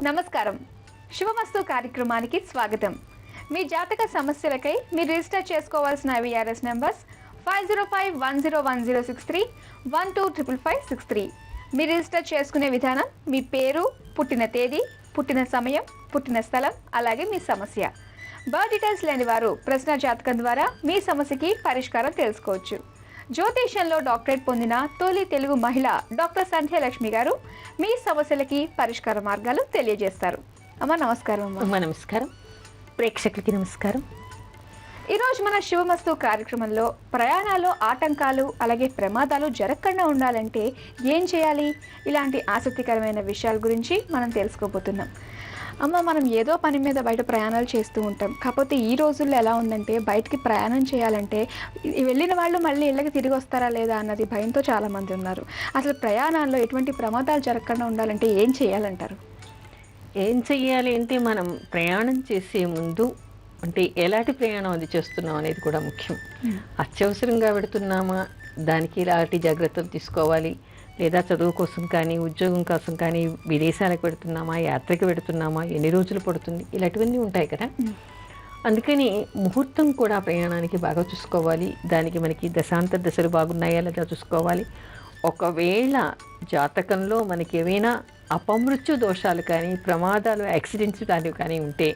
నమస్కారం. శుభమస్తు కార్యక్రమానికి స్వాగతం. మీ జాతక సమస్యలకై మీరు రిజిస్టర్ చేసుకోవాల్సిన విఆర్ఎస్ నంబర్స్ 5051010631255563. మీరు రిజిస్టర్ చేసుకునే విధానం మీ పేరు, పుట్టిన తేదీ, పుట్టిన సమయం, పుట్టిన స్థలం, అలాగే మీ సమస్య. బర్త్ డీటెయిల్స్ లేని వారు ప్రశ్న జాతకం ద్వారా మీ సమస్యకి పరిష్కారం తెలుసుకోవచ్చు. జ్యోతిష్యంలో డాక్టరేట్ పొందిన తొలి తెలుగు మహిళ డాక్టర్ సంధ్యాలక్ష్మి గారు మీ సమస్యలకి పరిష్కార మార్గాలు తెలియజేస్తారు. అమ్మ నమస్కారం. అమ్మ నమస్కారం. ప్రేక్షకులకి నమస్కారం. ఈరోజు మన శుభమస్తు కార్యక్రమంలో ప్రయాణాల్లో ఆటంకాలు అలాగే ప్రమాదాలు జరగకుండా ఉండాలంటే ఏం చేయాలి, ఇలాంటి ఆసక్తికరమైన విషయాల గురించి మనం తెలుసుకోబోతున్నాం. అమ్మ, మనం ఏదో పని మీద బయట ప్రయాణాలు చేస్తూ ఉంటాం. కాకపోతే ఈ రోజుల్లో ఎలా ఉందంటే బయటికి ప్రయాణం చేయాలంటే వెళ్ళిన వాళ్ళు మళ్ళీ ఇళ్ళకి తిరిగి వస్తారా లేదా అన్నది భయంతో చాలామంది ఉన్నారు. అసలు ప్రయాణాల్లో ఎటువంటి ప్రమాదాలు జరగకుండా ఉండాలంటే ఏం చేయాలంటారు? ఏం చెయ్యాలి అంటే మనం ప్రయాణం చేసే ముందు అంటే ఎలాంటి ప్రయాణం అది చేస్తున్నాం అనేది కూడా ముఖ్యం. అత్యవసరంగా పెడుతున్నామా, దానికి ఎలాంటి జాగ్రత్తలు తీసుకోవాలి, లేదా చదువు కోసం కానీ ఉద్యోగం కోసం కానీ విదేశాలకు పెడుతున్నామా, యాత్రకి పెడుతున్నామా, ఎన్ని రోజులు పడుతుంది, ఇలాంటివన్నీ ఉంటాయి కదా. అందుకని ముహూర్తం కూడా ప్రయాణానికి బాగా చూసుకోవాలి. దానికి మనకి దశాంతర దశలు బాగున్నాయా లేదా చూసుకోవాలి. ఒకవేళ జాతకంలో మనకి ఏవైనా అపమృత్యు దోషాలు కానీ ప్రమాదాలు యాక్సిడెంట్స్ లాంటివి కానీ ఉంటే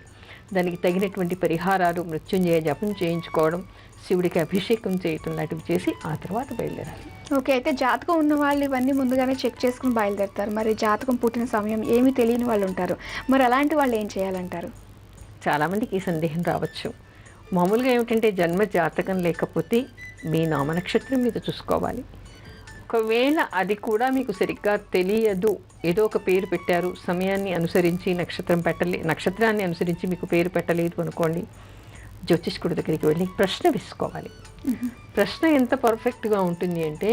దానికి తగినటువంటి పరిహారాలు, మృత్యుంజయ జపం చేయించుకోవడం, శివుడికి అభిషేకం చేయటం లాంటివి చేసి ఆ తర్వాత బయలుదేరాలి. ఓకే, అయితే జాతకం ఉన్న వాళ్ళు ఇవన్నీ ముందుగానే చెక్ చేసుకుని బయలుదేరుతారు. మరి జాతకం పుట్టిన సమయం ఏమీ తెలియని వాళ్ళు ఉంటారు. మరి అలాంటి వాళ్ళు ఏం చేయాలంటారు? చాలామందికి ఈ సందేహం రావచ్చు. మామూలుగా ఏమిటంటే జన్మ జాతకం లేకపోతే మీ నామనక్షత్రం మీద చూసుకోవాలి. ఒకవేళ అది కూడా మీకు సరిగ్గా తెలియదు, ఏదో ఒక పేరు పెట్టారు, సమయాన్ని అనుసరించి నక్షత్రాన్ని అనుసరించి మీకు పేరు పెట్టలేదు అనుకోండి, జ్యోతిష్కుడి దగ్గరికి వెళ్ళి ప్రశ్న వేసుకోవాలి. ప్రశ్న ఎంత పర్ఫెక్ట్గా ఉంటుంది అంటే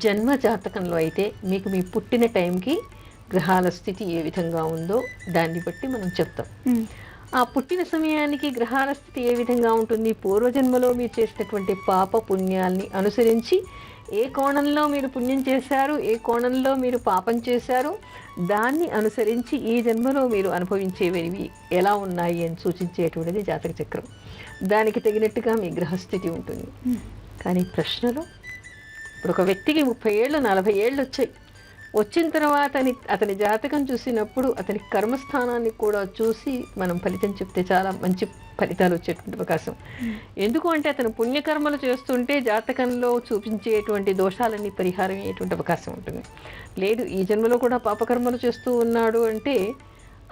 జన్మ జాతకంలో అయితే మీకు మీ పుట్టిన టైంకి గ్రహాల స్థితి ఏ విధంగా ఉందో దాన్ని బట్టి మనం చెప్తాం. ఆ పుట్టిన సమయానికి గ్రహాల స్థితి ఏ విధంగా ఉంటుంది, పూర్వజన్మలో మీరు చేసినటువంటి పాప పుణ్యాల్ని అనుసరించి ఏ కోణంలో మీరు పుణ్యం చేశారు, ఏ కోణంలో మీరు పాపం చేశారు, దాన్ని అనుసరించి ఈ జన్మలో మీరు అనుభవించేవి ఎలా ఉన్నాయి అని సూచించేటువంటిది జాతక చక్రం. దానికి తగినట్టుగా మీ గ్రహస్థితి ఉంటుంది. కానీ ప్రశ్నలో ఇప్పుడు ఒక వ్యక్తికి 30 ఏళ్ళు 40 ఏళ్ళు వచ్చిన తర్వాత అతని జాతకం చూసినప్పుడు అతని కర్మస్థానాన్ని కూడా చూసి మనం ఫలితం చెప్తే చాలా మంచి ఫలితాలు వచ్చేటువంటి అవకాశం. ఎందుకు అంటే అతను పుణ్యకర్మలు చేస్తుంటే జాతకంలో చూపించేటువంటి దోషాలన్నీ పరిహారం అయ్యేటువంటి అవకాశం ఉంటుంది. లేదు ఈ జన్మలో కూడా పాపకర్మలు చేస్తూ ఉన్నాడు అంటే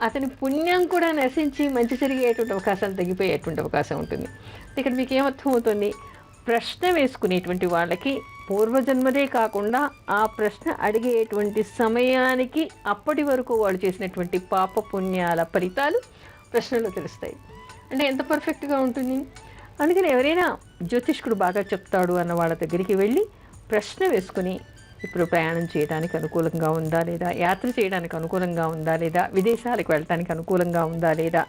అతని పుణ్యం కూడా నశించి మంచి జరిగేటువంటి అవకాశాలు తగ్గిపోయేటువంటి అవకాశం ఉంటుంది. ఇక్కడ మీకు ఏమర్థం అవుతుంది, ప్రశ్న వేసుకునేటువంటి వాళ్ళకి పూర్వజన్మదే కాకుండా ఆ ప్రశ్న అడిగేటువంటి సమయానికి అప్పటి వరకు వాళ్ళు చేసినటువంటి పాప పుణ్యాల ఫలితాలు ప్రశ్నలో తెలుస్తాయి. అంటే ఎంత పర్ఫెక్ట్గా ఉంటుంది. అందుకని ఎవరైనా జ్యోతిష్కుడు బాగా చెప్తాడు అన్న వాళ్ళ దగ్గరికి వెళ్ళి ప్రశ్న వేసుకుని ఇప్పుడు ప్రయాణం చేయడానికి అనుకూలంగా ఉందా లేదా, యాత్ర చేయడానికి అనుకూలంగా ఉందా లేదా, విదేశాలకు వెళ్ళడానికి అనుకూలంగా ఉందా లేదా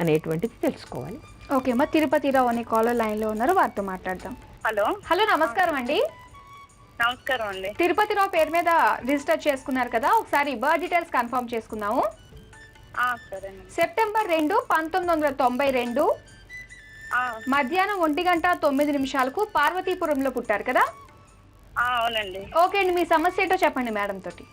అనేటువంటిది తెలుసుకోవాలి. ఓకే అమ్మా, తిరుపతిరావు అనే కాలర్ లైన్లో ఉన్నారు, వారితో మాట్లాడదాం. హలో నమస్కారం అండి. నమస్కారం అండి. తిరుపతిరావు పేరు మీద రిజిస్టర్ చేసుకున్నారు కదా, ఒకసారి బర్త్ డీటెయిల్స్ కన్ఫర్మ్ చేసుకుందాము. సెప్టెంబర్ 2, 1992 మధ్యాహ్నం 1:09 పార్వతీపురంలో పుట్టారు కదా? అవునండి. ఓకే అండి, మీ సమస్య ఏంటో చెప్పండి మేడం తోటి.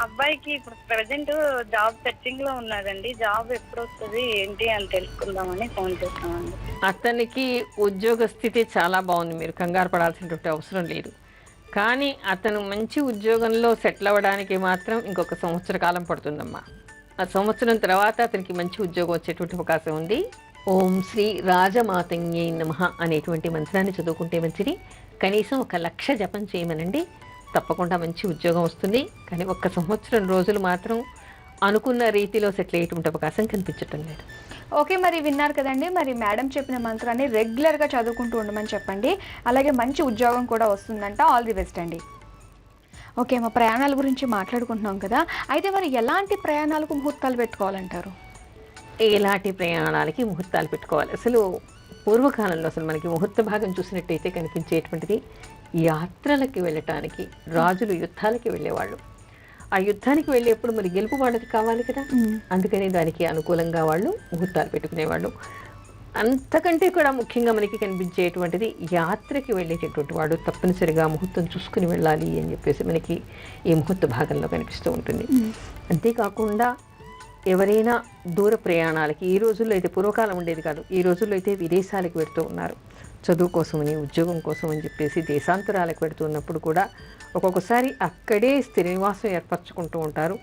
అబ్బాయికి ఇప్పుడు ప్రెసెంట్ జాబ్ సెర్చింగ్ లో ఉన్నాడండి. జాబ్ ఎప్పుడు వస్తుంది ఏంటి అని తెలుసుకుందామని ఫోన్ చేస్తామండి. అతనికి ఉద్యోగ స్థితి చాలా బాగుంది, మీరు కంగారు పడాల్సినటువంటి అవసరం లేదు. కానీ అతను మంచి ఉద్యోగంలో సెటిల్ అవ్వడానికి మాత్రం ఇంకొక సంవత్సర కాలం పడుతుందమ్మా. ఆ సంవత్సరం తర్వాత అతనికి మంచి ఉద్యోగం వచ్చేటువంటి అవకాశం ఉంది. ఓం శ్రీ రాజమాతంగ్యై నమః అనేటువంటి మంత్రాన్ని చదువుకుంటే మంచిది. కనీసం 1,00,000 జపం చేయమనండి, తప్పకుండా మంచి ఉద్యోగం వస్తుంది. కానీ 1 సంవత్సరం రోజులు మాత్రం అనుకున్న రీతిలో సెటిల్ అయ్యేటువంటి అవకాశం కనిపించటం లేదు. ఓకే, మరి విన్నారు కదండి. మరి మేడం చెప్పిన మంత్రాన్ని రెగ్యులర్గా చదువుకుంటూ ఉండమని చెప్పండి. అలాగే మంచి ఉద్యోగం కూడా వస్తుందంట. ఆల్ ది బెస్ట్ అండి. ఓకే, మా ప్రయాణాల గురించి మాట్లాడుకుంటున్నాం కదా, అయితే మరి ఎలాంటి ప్రయాణాలకు ముహూర్తాలు పెట్టుకోవాలంటారు? ఎలాంటి ప్రయాణాలకి ముహూర్తాలు పెట్టుకోవాలి? అసలు పూర్వకాలంలో అసలు మనకి ముహూర్త భాగం చూసినట్టయితే కనిపించేటువంటిది యాత్రలకి వెళ్ళటానికి రాజులు యుద్ధాలకి వెళ్ళేవాళ్ళు. ఆ యుద్ధానికి వెళ్ళేప్పుడు మరి గెలుపు వాళ్ళకి కావాలి కదా, అందుకని దానికి అనుకూలంగా వాళ్ళు ముహూర్తాలు పెట్టుకునేవాళ్ళు. అంతకంటే కూడా ముఖ్యంగా మనకి కనిపించేటువంటిది యాత్రకి వెళ్ళేటటువంటి వాడు తప్పనిసరిగా ముహూర్తం చూసుకుని వెళ్ళాలి అని చెప్పేసి మనకి ఈ ముహూర్త భాగంలో కనిపిస్తూ ఉంటుంది. అంతేకాకుండా ఎవరైనా దూర ప్రయాణాలకి, ఈ రోజుల్లో అయితే పూర్వకాలం ఉండేది కాదు, ఈ రోజుల్లో అయితే విదేశాలకు పెడుతూ ఉన్నారు, చదువు కోసమని ఉద్యోగం కోసం అని చెప్పేసి దేశాంతరాలకు పెడుతున్నప్పుడు కూడా ఒక్కొక్కసారి అక్కడే స్థిర నివాసం ఏర్పరచుకుంటూ ఉంటారు,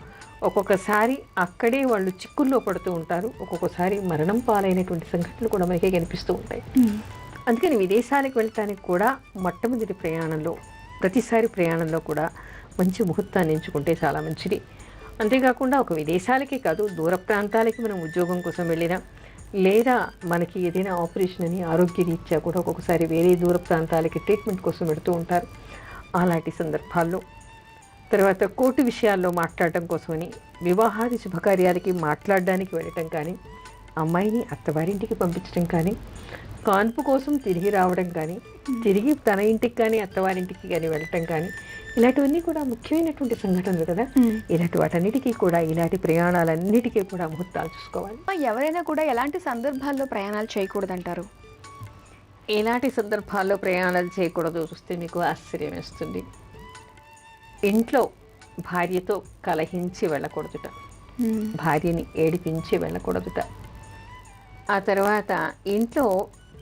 ఒక్కొక్కసారి అక్కడే వాళ్ళు చిక్కుల్లో పడుతూ ఉంటారు, ఒక్కొక్కసారి మరణం పాలైనటువంటి సంఘటనలు కూడా మనకే కనిపిస్తూ ఉంటాయి. అందుకని విదేశాలకు వెళ్ళటానికి కూడా మొట్టమొదటి ప్రయాణంలో, ప్రతిసారి ప్రయాణంలో కూడా మంచి ముహూర్తాన్ని ఎంచుకుంటే చాలా మంచిది. అంతేకాకుండా ఒక విదేశాలకే కాదు, దూర ప్రాంతాలకి మనం ఉద్యోగం కోసం వెళ్ళినా, లేదా మనకి ఏదైనా ఆపరేషన్ అని ఆరోగ్య రీత్యా కూడా ఒక్కొక్కసారి వేరే దూర ప్రాంతాలకి ట్రీట్మెంట్ కోసం పెడుతూ ఉంటారు. అలాంటి సందర్భాల్లో, తర్వాత కోర్టు విషయాల్లో మాట్లాడటం కోసమని వివాహాది శుభకార్యాలకి మాట్లాడడానికి వెళ్ళటం కానీ, అమ్మాయిని అత్తవారింటికి పంపించడం కానీ, కాన్పు కోసం తిరిగి రావడం కానీ, తిరిగి తన ఇంటికి కానీ అత్తవారింటికి కానీ వెళ్ళటం కానీ, ఇలాంటివన్నీ కూడా ముఖ్యమైనటువంటి సంఘటనలు కదా. ఇలాంటి వాటన్నిటికీ కూడా, ఇలాంటి ప్రయాణాలన్నిటికీ కూడా ముహూర్తాలు చూసుకోవాలి. ఎవరైనా కూడా ఎలాంటి సందర్భాల్లో ప్రయాణాలు చేయకూడదంటారు? ఎలాంటి సందర్భాల్లో ప్రయాణాలు చేయకూడదు చూస్తే మీకు ఆశ్చర్యం వేస్తుంది. ఇంట్లో భార్యతో కలహించి వెళ్ళకూడదుట, భార్యని ఏడిపించి వెళ్ళకూడదుట. ఆ తర్వాత ఇంట్లో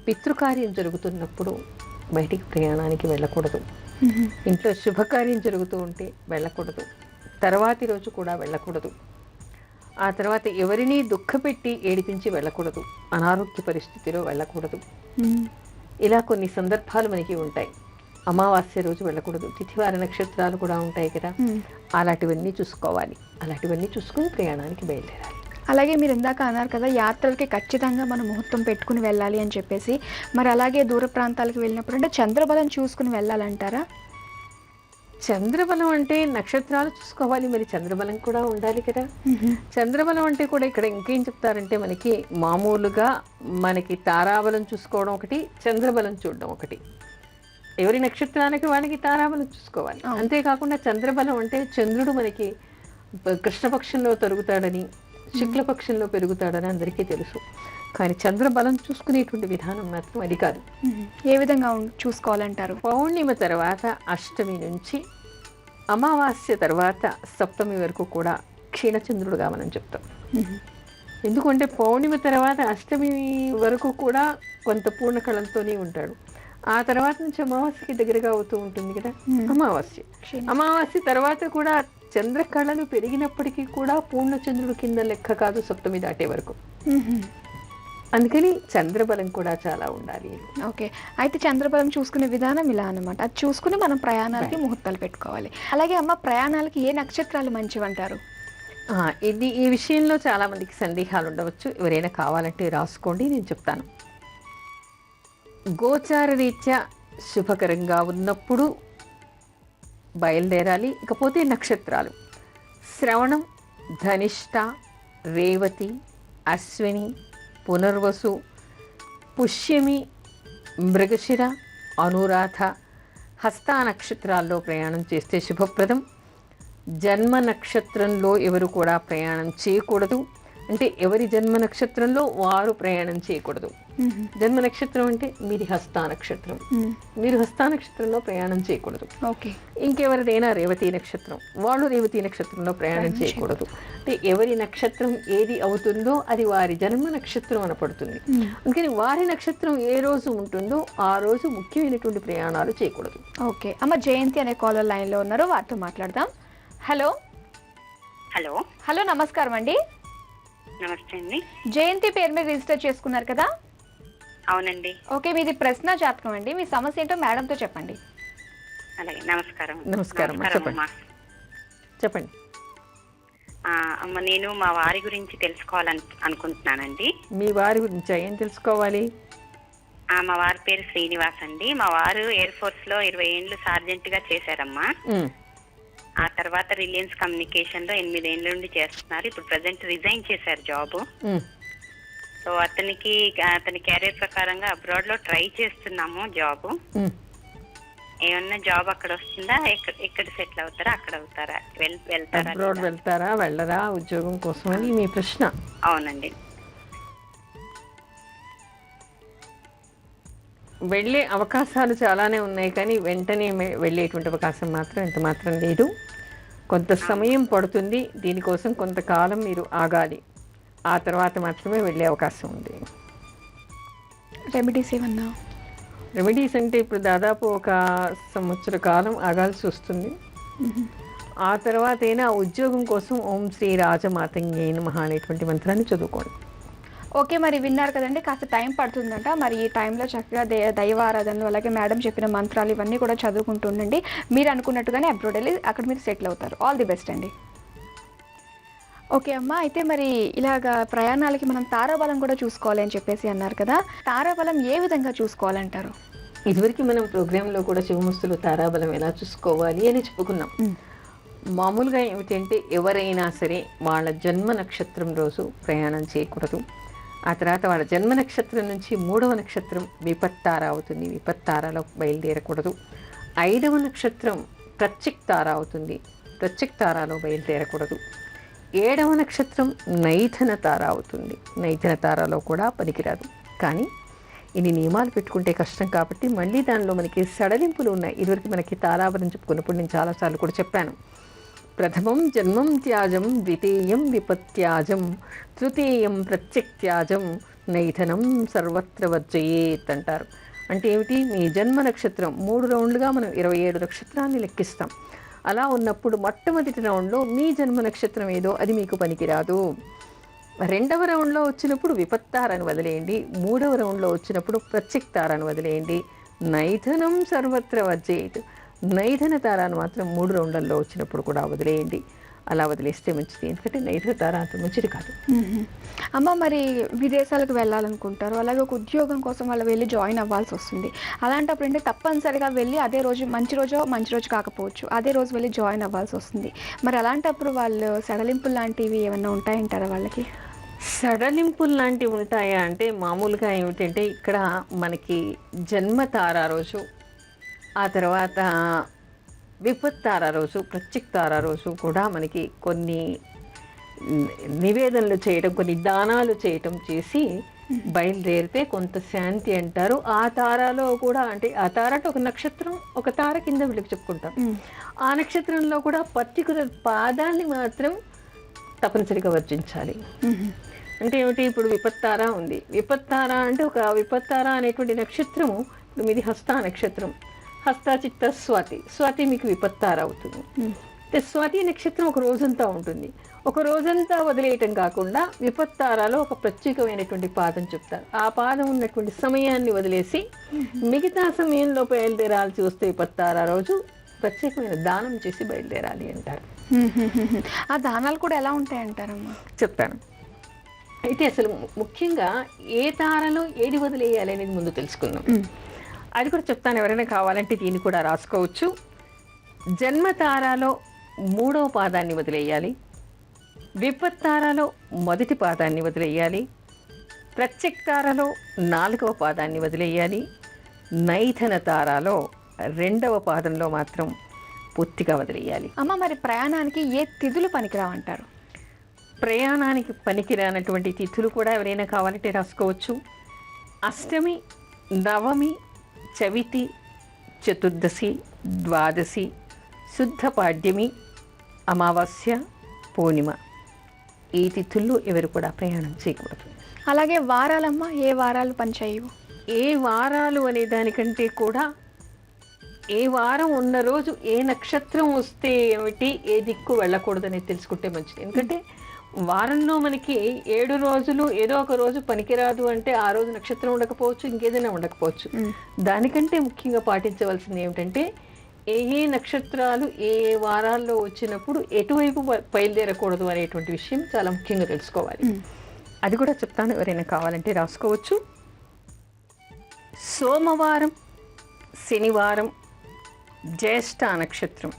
పితృకార్యం జరుగుతున్నప్పుడు బయటికి ప్రయాణానికి వెళ్ళకూడదు, ఇంట్లో శుభకార్యం జరుగుతూ ఉంటే వెళ్ళకూడదు, తర్వాతి రోజు కూడా వెళ్ళకూడదు. ఆ తర్వాత ఎవరినీ దుఃఖపెట్టి ఏడిపించి వెళ్ళకూడదు, అనారోగ్య పరిస్థితిలో వెళ్ళకూడదు. ఇలా కొన్ని సందర్భాలు మనకి ఉంటాయి. అమావాస్య రోజు వెళ్ళకూడదు, తిథివార నక్షత్రాలు కూడా ఉంటాయి కదా, అలాంటివన్నీ చూసుకోవాలి. అలాంటివన్నీ చూసుకుని ప్రయాణానికి బయలుదేరాలి. అలాగే మీరు ఇందాక అన్నారు కదా, యాత్రలకి ఖచ్చితంగా మనం ముహూర్తం పెట్టుకుని వెళ్ళాలి అని చెప్పేసి, మరి అలాగే దూర ప్రాంతాలకు వెళ్ళినప్పుడు అంటే చంద్రబలం చూసుకుని వెళ్ళాలంటారా? చంద్రబలం అంటే నక్షత్రాలు చూసుకోవాలి, మరి చంద్రబలం కూడా ఉండాలి కదా. చంద్రబలం అంటే కూడా ఇక్కడ ఇంకేం చెప్తారంటే, మనకి మామూలుగా మనకి తారాబలం చూసుకోవడం ఒకటి, చంద్రబలం చూడడం ఒకటి. ఎవరి నక్షత్రానికి వాళ్ళకి తారాబలం చూసుకోవాలి. అంతేకాకుండా చంద్రబలం అంటే చంద్రుడు మనకి కృష్ణపక్షంలో తరుగుతాడని, శుక్లపక్షంలో పెరుగుతాడని అందరికీ తెలుసు. కానీ చంద్రబలం చూసుకునేటువంటి విధానం మాత్రం అది కాదు. ఏ విధంగా చూసుకోవాలంటారు? పౌర్ణిమ తర్వాత అష్టమి నుంచి అమావాస్య తర్వాత సప్తమి వరకు కూడా క్షీణచంద్రుడుగా మనం చెప్తాం. ఎందుకంటే పౌర్ణిమ తర్వాత అష్టమి వరకు కూడా కొంత పూర్ణకళంతోనే ఉంటాడు. ఆ తర్వాత నుంచి అమావాస్యకి దగ్గరగా అవుతూ ఉంటుంది కదా అమావాస్య. అమావాస్య తర్వాత కూడా చంద్రకళలు పెరిగినప్పటికీ కూడా పూర్ణచంద్రుడు కింద లెక్క కాదు సప్తమి దాటే వరకు. అందుకని చంద్రబలం కూడా చాలా ఉండాలి. ఓకే, అయితే చంద్రబలం చూసుకునే విధానం ఇలా అన్నమాట. అది చూసుకుని మనం ప్రయాణాలకి ముహూర్తాలు పెట్టుకోవాలి. అలాగే అమ్మ, ప్రయాణాలకి ఏ నక్షత్రాలు మంచివంటారు? ఈ విషయంలో చాలా మందికి సందేహాలు ఉండవచ్చు. ఎవరైనా కావాలంటే రాసుకోండి, నేను చెప్తాను. గోచార రీత్యా శుభకరంగా ఉన్నప్పుడు బయలుదేరాలి. ఇకపోతే నక్షత్రాలు శ్రవణం, ధనిష్ట, రేవతి, అశ్విని, పునర్వసు, పుష్యమి, మృగశిర, అనురాధ, హస్త నక్షత్రాల్లో ప్రయాణం చేస్తే శుభప్రదం. జన్మ నక్షత్రంలో ఎవరు కూడా ప్రయాణం చేయకూడదు. అంటే ఎవరి జన్మ నక్షత్రంలో వారు ప్రయాణం చేయకూడదు. జన్మ నక్షత్రం అంటే మీది హస్త నక్షత్రం, మీరు హస్త నక్షత్రంలో ప్రయాణం చేయకూడదు. ఓకే, ఇంకెవరిదైనా రేవతి నక్షత్రం, వాళ్ళు రేవతి నక్షత్రంలో ప్రయాణం చేయకూడదు. అంటే ఎవరి నక్షత్రం ఏది అవుతుందో అది వారి జన్మ నక్షత్రం అనపడుతుంది. అందుకని వారి నక్షత్రం ఏ రోజు ఉంటుందో ఆ రోజు ముఖ్యమైనటువంటి ప్రయాణాలు చేయకూడదు. ఓకే అమ్మ, జయంతి అనే కాలర్ లైన్లో ఉన్నారు, వారితో మాట్లాడదాం. హలో హలో హలో నమస్కారం అండి. నమస్తే అండి. జయంతి పేరు మీద రిజిస్టర్ చేసుకున్నారు కదా? అవునండి. ఓకే, మీది ప్రశ్న జాతకం అండి. మీ సమస్య ఏంటో మేడంతో చెప్పండి. అలాగే, నమస్కారం. నమస్కారం, చెప్పండి. అమ్మ, నేను మా వారి గురించి తెలుసుకోవాలని అనుకుంటున్నానండి. మీ వారి గురించి ఏం తెలుసుకోవాలి? మా వారి పేరు శ్రీనివాస్ అండి. మా వారు ఎయిర్ ఫోర్స్ లో 20 ఏళ్ళు సార్జెంట్ గా చేశారమ్మా. ఆ తర్వాత రిలయన్స్ కమ్యూనికేషన్ లో 8 ఏళ్ళ నుండి చేస్తున్నారు. ఇప్పుడు ప్రెసెంట్ రిజైన్ చేశారు జాబ్. సో అతని కెరీర్ ప్రకారంగా అబ్రాడ్ లో ట్రై చేస్తున్నాము జాబ్. ఏమన్నా జాబ్ అక్కడ వస్తుందా, ఎక్కడ సెటిల్ అవుతారా, అక్కడ అవుతారా, వెళ్తారా అబ్రాడ్ లేదా? వెళ్తారా వెళ్ళరా ఉద్యోగం కోసం అని మీ ప్రశ్న. అవునండి. వెళ్ళే అవకాశాలు చాలానే ఉన్నాయి, కానీ వెంటనే వెళ్ళేటువంటి అవకాశం మాత్రం ఎంత మాత్రం లేదు. కొంత సమయం పడుతుంది, దీనికోసం కొంతకాలం మీరు ఆగాలి. ఆ తర్వాత మాత్రమే వెళ్ళే అవకాశం ఉంది. రెమెడీస్ ఏమన్నా? రెమెడీస్ అంటే ఇప్పుడు దాదాపు ఒక సంవత్సర కాలం ఆగాల్సి వస్తుంది. ఆ తర్వాత అయినా ఉద్యోగం కోసం ఓం శ్రీ రాజమాతంగే నమః అనేటువంటి మంత్రాన్ని చదువుకోండి. ఓకే, మరి విన్నారు కదండి, కాస్త టైం పడుతుందంట. మరి ఈ టైంలో చక్కగా దైవారాధనలు అలాగే మేడం చెప్పిన మంత్రాలు ఇవన్నీ కూడా చదువుకుంటూ ఉండండి. మీరు అనుకున్నట్టుగానే అబ్రాడ్ వెళ్ళి అక్కడ మీరు సెటిల్ అవుతారు. ఆల్ ది బెస్ట్ అండి. ఓకే అమ్మ, అయితే మరి ఇలాగా ప్రయాణాలకి మనం తారాబలం కూడా చూసుకోవాలి అని చెప్పేసి అన్నారు కదా. తారాబలం ఏ విధంగా చూసుకోవాలంటారు? ఇదివరకు మనం ప్రోగ్రాంలో కూడా శివమస్తులు తారాబలం ఎలా చూసుకోవాలి అని చెప్పుకున్నాం. మామూలుగా ఏమిటంటే ఎవరైనా సరే వాళ్ళ జన్మ నక్షత్రం రోజు ప్రయాణం చేయకూడదు. ఆ తర్వాత వాళ్ళ జన్మ నక్షత్రం నుంచి 3వ నక్షత్రం విపత్తార అవుతుంది, విపత్తారలో బయలుదేరకూడదు. 5వ నక్షత్రం ప్రత్యక్తార అవుతుంది, ప్రత్యక్తారాలో బయలుదేరకూడదు. 7వ నక్షత్రం నైథన తార అవుతుంది, నైథన తారాలో కూడా పనికిరాదు. కానీ ఇన్ని నియమాలు పెట్టుకుంటే కష్టం కాబట్టి మళ్ళీ దానిలో మనకి సడలింపులు ఉన్నాయి. ఇదివరకు మనకి తారాబలం చెప్పుకున్నప్పుడు నేను చాలాసార్లు కూడా చెప్పాను. ప్రథమం జన్మం త్యాజం, ద్వితీయం విపత్యాజం, తృతీయం ప్రత్యక్త్యాజం, నైథనం సర్వత్ర వర్జయేత్ అంటారు. అంటే ఏమిటి? మీ జన్మ నక్షత్రం 3 రౌండ్లుగా మనం 27 నక్షత్రాన్ని లెక్కిస్తాం. అలా ఉన్నప్పుడు మొట్టమొదటి రౌండ్లో మీ జన్మ నక్షత్రం ఏదో అది మీకు పనికిరాదు. 2వ రౌండ్లో వచ్చినప్పుడు విపత్తారని వదిలేయండి, 3వ రౌండ్లో వచ్చినప్పుడు ప్రత్యక్తారని వదిలేయండి. నైథనం సర్వత్ర వర్జయేత్, నైథన తారాను మాత్రం 3 రౌండ్లలో వచ్చినప్పుడు కూడా వదిలేయండి. అలా వదిలేస్తే మంచిది, ఎందుకంటే నైథన తార అంత మంచిది కాదు. అమ్మ, మరి విదేశాలకు వెళ్ళాలనుకుంటారు, అలాగే ఒక ఉద్యోగం కోసం వాళ్ళు వెళ్ళి జాయిన్ అవ్వాల్సి వస్తుంది. అలాంటప్పుడు అంటే తప్పనిసరిగా వెళ్ళి అదే రోజు మంచి రోజు కాకపోవచ్చు, అదే రోజు వెళ్ళి జాయిన్ అవ్వాల్సి వస్తుంది. మరి అలాంటప్పుడు వాళ్ళు సడలింపులు లాంటివి ఏమన్నా ఉంటాయంటారా వాళ్ళకి? సడలింపులు లాంటివి ఉంటాయా అంటే మామూలుగా ఏమిటంటే ఇక్కడ మనకి జన్మ తార రోజు, ఆ తర్వాత విపత్తార రోజు, ప్రత్యక్తార రోజు కూడా మనకి కొన్ని నివేదనలు చేయడం, కొన్ని దానాలు చేయటం చేసి బయలుదేరితే కొంత శాంతి అంటారు. ఆ తారాలో కూడా అంటే ఆ తార అంటే ఒక నక్షత్రం, ఒక తార కింద వీళ్ళకి చెప్పుకుంటాం. ఆ నక్షత్రంలో కూడా పర్టికులర్ పాదాన్ని మాత్రం తప్పనిసరిగా వర్జించాలి. అంటే ఏమిటి? ఇప్పుడు విపత్తార ఉంది, విపత్తార అంటే ఒక విపత్తార అనేటువంటి నక్షత్రము ఇప్పుడు మీది హస్త నక్షత్రం, హస్త చిత్త స్వాతి, స్వాతి మీకు విపత్తార అవుతుంది. స్వాతి నక్షత్రం ఒక రోజంతా ఉంటుంది. ఒక రోజంతా వదిలేయటం కాకుండా విపత్తారాలో ఒక ప్రత్యేకమైనటువంటి పాదం చెప్తారు. ఆ పాదం ఉన్నటువంటి సమయాన్ని వదిలేసి మిగతా సమయంలో బయలుదేరాల్సి వస్తే విపత్తార రోజు ప్రత్యేకమైన దానం చేసి బయలుదేరాలి అంటారు. ఆ దానాలు కూడా ఎలా ఉంటాయంటారమ్మా? చెప్తాను. అయితే అసలు ముఖ్యంగా ఏ తారలో ఏది వదిలేయాలి అనేది ముందు తెలుసుకుందాం. అది కూడా చెప్తాను, ఎవరైనా కావాలంటే దీన్ని కూడా రాసుకోవచ్చు. జన్మతారాలో 3వ పాదాన్ని వదిలేయాలి, విపత్తారాలో మొదటి పాదాన్ని వదిలేయాలి, ప్రత్యక్తారాలో 4వ పాదాన్ని వదిలేయాలి, నైథన తారాలో 2వ పాదంలో మాత్రం పూర్తిగా వదిలేయాలి. అమ్మ, మరి ప్రయాణానికి ఏ తిథులు పనికిరావంటారు? ప్రయాణానికి పనికిరానటువంటి తిథులు కూడా ఎవరైనా కావాలంటే రాసుకోవచ్చు. అష్టమి, నవమి, చవితి, చతుర్దశి, ద్వాదశి, శుద్ధ పాడ్యమి, అమావాస్య, పూర్ణిమ, ఈ తిథుల్లో ఎవరు కూడా ప్రయాణం చేయకూడదు. అలాగే వారాలమ్మ, ఏ వారాలు పనిచేయవు? ఏ వారాలు అనే దానికంటే కూడా ఏ వారం ఉన్న రోజు ఏ నక్షత్రం వస్తే ఏమిటి, ఏ దిక్కు వెళ్ళకూడదని తెలుసుకుంటే మంచిది. ఎందుకంటే వారంలో మనకి 7 రోజులు ఏదో ఒక రోజు పనికిరాదు అంటే ఆ రోజు నక్షత్రం ఉండకపోవచ్చు, ఇంకేదైనా ఉండకపోవచ్చు. దానికంటే ముఖ్యంగా పాటించవలసింది ఏమిటంటే ఏ నక్షత్రాలు ఏ వారాల్లో వచ్చినప్పుడు ఎటువైపు బయలుదేరకూడదు అనేటువంటి విషయం చాలా ముఖ్యంగా తెలుసుకోవాలి. అది కూడా చెప్తాను, ఎవరైనా కావాలంటే రాసుకోవచ్చు. సోమవారం, శనివారం, జ్యేష్ఠ నక్షత్రం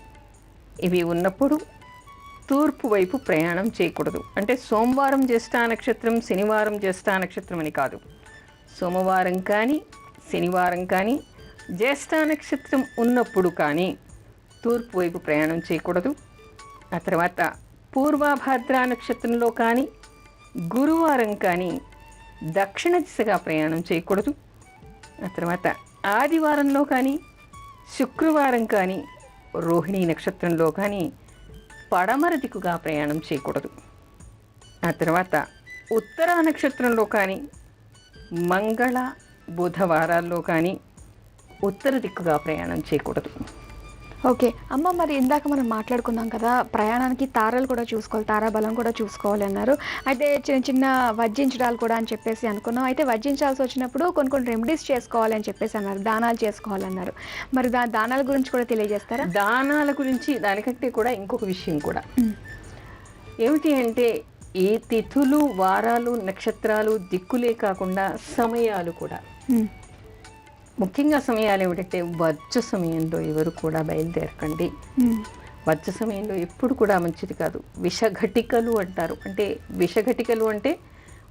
ఇవి ఉన్నప్పుడు తూర్పు వైపు ప్రయాణం చేయకూడదు. అంటే సోమవారం జ్యేష్ఠ నక్షత్రం, శనివారం జ్యేష్ఠ నక్షత్రం అని కాదు. సోమవారం కానీ, శనివారం కానీ, జ్యేష్ఠ నక్షత్రం ఉన్నప్పుడు కానీ తూర్పు వైపు ప్రయాణం చేయకూడదు. ఆ తర్వాత పూర్వభాద్ర నక్షత్రంలో కానీ గురువారం కానీ దక్షిణ దిశగా ప్రయాణం చేయకూడదు. ఆ తర్వాత ఆదివారంలో కానీ శుక్రవారం కానీ రోహిణీ నక్షత్రంలో కానీ పడమర దిక్కుగా ప్రయాణం చేయకూడదు. ఆ తర్వాత ఉత్తరా నక్షత్రంలో కానీ మంగళ బుధవారాల్లో కానీ ఉత్తర దిక్కుగా ప్రయాణం చేయకూడదు. ఓకే అమ్మ, మరి ఇందాక మనం మాట్లాడుకున్నాం కదా, ప్రయాణానికి తారలు కూడా చూసుకోవాలి, తారాబలం కూడా చూసుకోవాలి అన్నారు. అయితే చిన్న చిన్న వర్జించడాలు కూడా అని చెప్పేసి అనుకున్నాం. అయితే వర్జించాల్సి వచ్చినప్పుడు కొన్ని రెమెడీస్ చేసుకోవాలి అని చెప్పేసి అన్నారు, దానాలు చేసుకోవాలన్నారు. మరి దానాల గురించి కూడా తెలియజేస్తారా? దానాల గురించి దానికంటే కూడా ఇంకొక విషయం కూడా ఏమిటి అంటే, ఈ తిథులు, వారాలు, నక్షత్రాలు, దిక్కులే కాకుండా సమయాలు కూడా. ముఖ్యంగా సమయాలు ఏమిటంటే, వర్జ సమయంలో ఎవరు కూడా బయలుదేరకండి. వర్జ సమయంలో ఎప్పుడు కూడా మంచిది కాదు. విషఘటికలు అంటారు. అంటే విషఘటికలు అంటే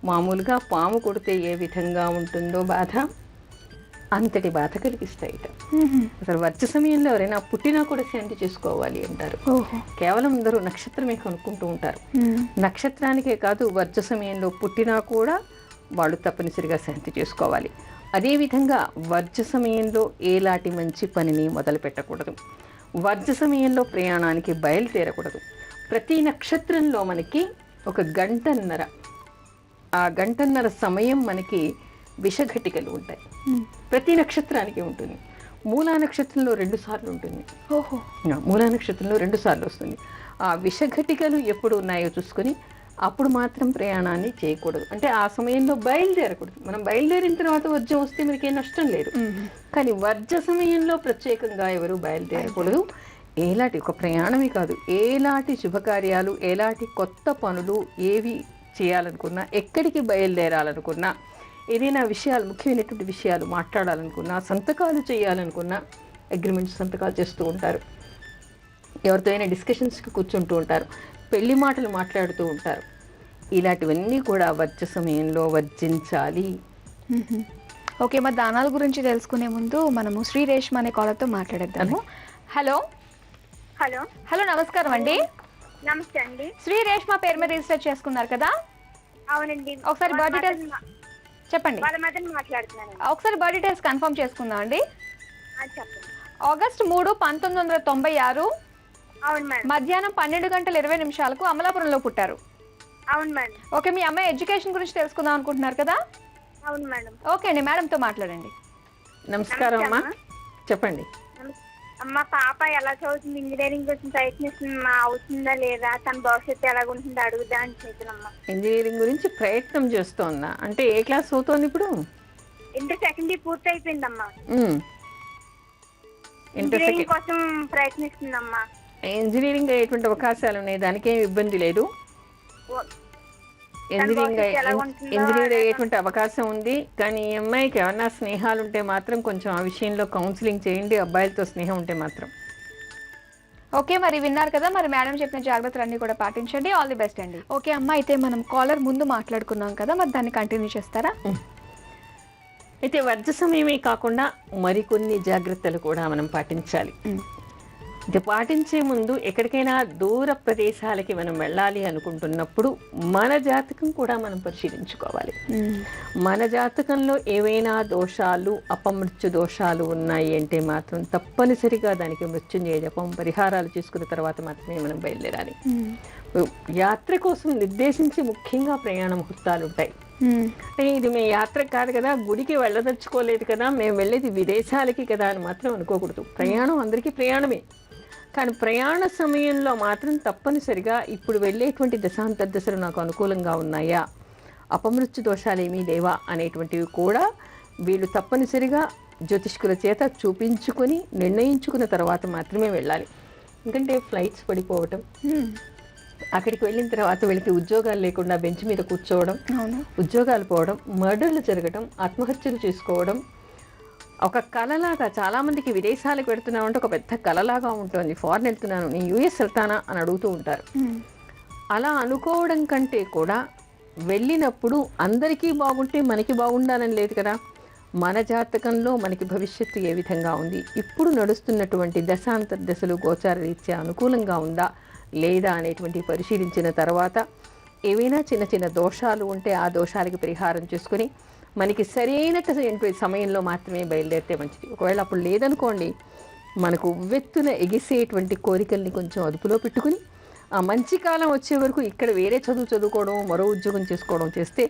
మామూలుగా పాము కొడితే ఏ విధంగా ఉంటుందో బాధ, అంతటి బాధ కలిగిస్తాయిట. అసలు వర్జ సమయంలో ఎవరైనా పుట్టినా కూడా శాంతి చేసుకోవాలి అంటారు. కేవలం అందరూ నక్షత్రమే కనుక్కుంటూ ఉంటారు. నక్షత్రానికే కాదు, వర్జ సమయంలో పుట్టినా కూడా వాళ్ళు తప్పనిసరిగా శాంతి చేసుకోవాలి. అదేవిధంగా వర్జ సమయంలో ఏలాంటి మంచి పనిని మొదలు పెట్టకూడదు. వర్జ సమయంలో ప్రయాణానికి బయలుదేరకూడదు. ప్రతి నక్షత్రంలో మనకి ఒక గంటన్నర, ఆ గంటన్నర సమయం మనకి విషఘటికలు ఉంటాయి. ప్రతి నక్షత్రానికి ఉంటుంది. మూలా నక్షత్రంలో 2 సార్లు ఉంటుంది. మూలా నక్షత్రంలో 2 సార్లు వస్తుంది. ఆ విషఘటికలు ఎప్పుడు ఉన్నాయో చూసుకొని అప్పుడు మాత్రం ప్రయాణాన్ని చేయకూడదు. అంటే ఆ సమయంలో బయలుదేరకూడదు. మనం బయలుదేరిన తర్వాత వర్జం వస్తే మనకేం నష్టం లేదు. కానీ వర్జ సమయంలో ప్రత్యేకంగా ఎవరు బయలుదేరకూడదు. ఏలాంటి ఒక ప్రయాణమే కాదు, ఏలాంటి శుభకార్యాలు, ఏలాంటి కొత్త పనులు ఏవి చేయాలనుకున్నా, ఎక్కడికి బయలుదేరాలనుకున్నా, ఏదైనా విషయాలు, ముఖ్యమైనటువంటి విషయాలు మాట్లాడాలనుకున్నా, సంతకాలు చేయాలనుకున్నా, అగ్రిమెంట్స్ సంతకాలు చేస్తూ ఉంటారు. ఎవరితో అయినా డిస్కషన్స్కి కూర్చుంటూ ఉంటారు. పెళ్లి మాటలు మాట్లాడుతూ ఉంటారు. ఇలాంటివన్నీ కూడా వర్జ సమయంలో వర్జించాలి. ఓకే, మరి దానాల గురించి తెలుసుకునే ముందు మనము శ్రీ రేష్మ అనే కాలర్తో మాట్లాడేద్దాము. హలో హలో హలో నమస్కారం అండి. నమస్తే అండి. శ్రీ రేష్మ పేరు మీద రిజిస్టర్ చేసుకున్నారు కదా? అవునండి. ఒకసారి బర్త్ డీటెయిల్స్ చెప్పండి. వాళ్ళ మధ్య మాట్లాడుతున్నాను. ఒకసారి బర్త్ డీటెయిల్స్ కన్ఫర్మ్ చేసుకుందాం అండి. చెప్పండి. ఆగస్టు 3, 1996 అవును మేడం. మధ్యాహ్నం 12:20 అమలాపురంలో పుట్టారు. అవును మేడం. ఓకే, మీ అమ్మాయి ఎడ్యుకేషన్ గురించి తెలుసుకుందాం అనుకుంటున్నారు కదా? అవును మేడం. ఓకే అండి, మేడంతో మాట్లాడండి. నమస్కారం అమ్మా, చెప్పండి. అమ్మ, పాప ఎలా చదువుతుంది? ఇంజనీరింగ్ కోసం ప్రయత్నిస్తుందా? అవుతుందా లేదా? తన భవిష్యత్తు ఎలా ఉంటుందో అడుగుదా అని చేతున్నమ్మా. ఇంజనీరింగ్ గురించి ప్రయత్నం చేస్తోందా? అంటే ఏ క్లాస్ అవుతోంది ఇప్పుడు? ఇంటర్ సెకండ్ ఇయర్ పూర్తి అయిపోయిందమ్మా. ఇంటర్ ఇంజనీరింగ్ కోసం ప్రయత్నిస్తుందమ్మా. ఇంజనీరింగ్ అయ్యేటువంటి అవకాశాలు ఉన్నాయి, దానికేం ఇబ్బంది లేదు. ఇంజనీరింగ్ అయ్యేటువంటి అవకాశం ఉంది. కానీ ఈ అమ్మాయికి ఏమన్నా స్నేహాలు ఉంటే మాత్రం కొంచెం ఆ విషయంలో కౌన్సిలింగ్ చేయండి, అబ్బాయిలతో స్నేహం ఉంటే మాత్రం. ఓకే, మరి విన్నారు కదా, మరి మేడం చెప్పిన జాగ్రత్తలన్నీ కూడా పాటించండి. ఆల్ ది బెస్ట్ అండి. ఓకే అమ్మ, అయితే మనం కాలర్ ముందు మాట్లాడుకున్నాం కదా, మరి దాన్ని కంటిన్యూ చేస్తారా? అయితే వర్జ సమయమే కాకుండా మరికొన్ని జాగ్రత్తలు కూడా మనం పాటించాలి. ఇది పాటించే ముందు ఎక్కడికైనా దూర ప్రదేశాలకి మనం వెళ్ళాలి అనుకుంటున్నప్పుడు మన జాతకం కూడా మనం పరిశీలించుకోవాలి. మన జాతకంలో ఏవైనా దోషాలు, అపమృత్యు దోషాలు ఉన్నాయి అంటే మాత్రం తప్పనిసరిగా దానికి మృత్యుంజయ జపం, పరిహారాలు చేసుకున్న తర్వాత మాత్రమే మనం బయలుదేరాలి. యాత్ర కోసం నిర్దేశించి ముఖ్యంగా ప్రయాణ ముహూర్తాలు ఉంటాయి. ఇది మేము యాత్ర కాదు కదా, గుడికి వెళ్ళదలుచుకోలేదు కదా, మేము వెళ్ళేది విదేశాలకి కదా అని మాత్రం అనుకోకూడదు. ప్రయాణం అందరికీ ప్రయాణమే. కానీ ప్రయాణ సమయంలో మాత్రం తప్పనిసరిగా ఇప్పుడు వెళ్ళేటువంటి దశాంతర్దశలు నాకు అనుకూలంగా ఉన్నాయా, అపమృత్యు దోషాలు ఏమీ లేవా అనేటువంటివి కూడా వీళ్ళు తప్పనిసరిగా జ్యోతిష్కుల చేత చూపించుకొని నిర్ణయించుకున్న తర్వాత మాత్రమే వెళ్ళాలి. ఎందుకంటే ఫ్లైట్స్ పడిపోవటం, అక్కడికి వెళ్ళిన తర్వాత వీళ్ళకి ఉద్యోగాలు లేకుండా బెంచ్ మీద కూర్చోవడం, ఉద్యోగాలు పోవడం, మర్డర్లు జరగడం, ఆత్మహత్యలు చేసుకోవడం ఒక కళలాగా, చాలామందికి విదేశాలకు వెళ్తున్నామంటే ఒక పెద్ద కళలాగా ఉంటుంది. ఫారెన్ వెళ్తున్నాను, నేను యూఎస్ వెళ్తానా అని అడుగుతూ ఉంటారు. అలా అనుకోవడం కంటే కూడా వెళ్ళినప్పుడు అందరికీ బాగుంటే మనకి బాగుండాలని లేదు కదా, మన జాతకంలో మనకి భవిష్యత్తు ఏ విధంగా ఉంది, ఇప్పుడు నడుస్తున్నటువంటి దశాంతర దశలు గోచార రీత్యా అనుకూలంగా ఉందా లేదా అనేటువంటి పరిశీలించిన తర్వాత ఏవైనా చిన్న చిన్న దోషాలు ఉంటే ఆ దోషాలకి పరిహారం చేసుకుని మనకి సరైనటువంటి సమయంలో మాత్రమే బయలుదేరితే మంచిది. ఒకవేళ అప్పుడు లేదనుకోండి, మనకు ఉవ్వెత్తున ఎగిసేటువంటి కోరికల్ని కొంచెం అదుపులో పెట్టుకుని ఆ మంచి కాలం వచ్చే వరకు ఇక్కడ వేరే చదువుకోవడం, మరో ఉద్యోగం చేసుకోవడం చేస్తే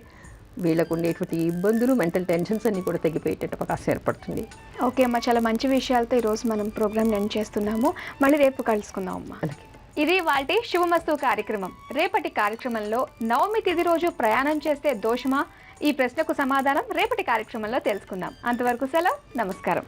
వీళ్ళకు ఉండేటువంటి ఇబ్బందులు, మెంటల్ టెన్షన్స్ అన్నీ కూడా తగ్గిపోయేటట్టు అవకాశం ఏర్పడుతుంది. ఓకే అమ్మ, చాలా మంచి విషయాలతో ఈరోజు మనం ప్రోగ్రామ్ ఎండ్ చేస్తున్నాము. మళ్ళీ రేపు కలుసుకుందాం అమ్మా. అలాగే. ఇది వాటి శుభమస్తు కార్యక్రమం. రేపటి కార్యక్రమంలో నవమి తిథి రోజు ప్రయాణం చేస్తే దోషమా, ఈ ప్రశ్నకు సమాధానం రేపటి కార్యక్రమంలో తెలుసుకుందాం. అంతవరకు సెలవు, నమస్కారం.